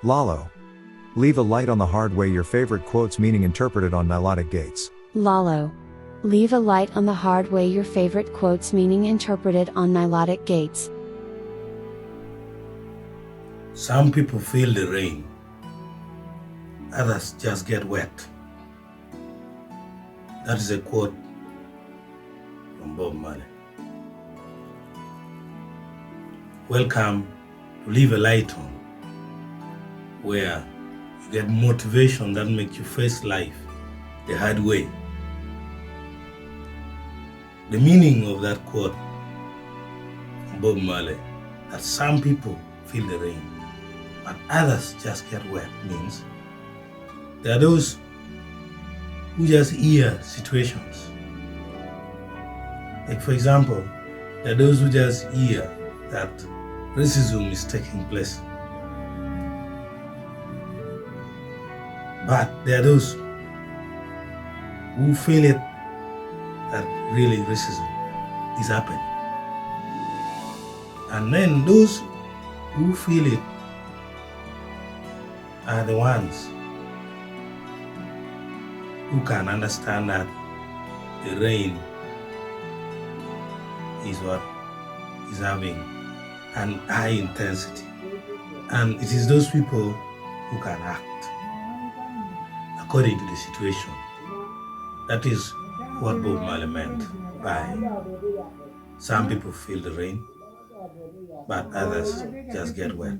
Lalo. Leave a light on the hard way. Your favorite quotes meaning interpreted on Nilotic Gates. Lalo. Leave a light on the hard way. Your favorite quotes meaning interpreted on Nilotic Gates. Some people feel the rain, others just get wet. That is a quote from Bob Marley. Welcome to Leave a Light On, where you get motivation that makes you face life the hard way. The meaning of that quote from Bob Marley, that some people feel the rain, but others just get wet, means there are those who just hear situations. Like, for example, there are those who just hear that racism is taking place. But there are those who feel it, that really racism is happening. And then those who feel it are the ones who can understand that the rain is what is having an high intensity. And it is those people who can act according to the situation. That is what Bob Marley meant by some people feel the rain, but others just get wet.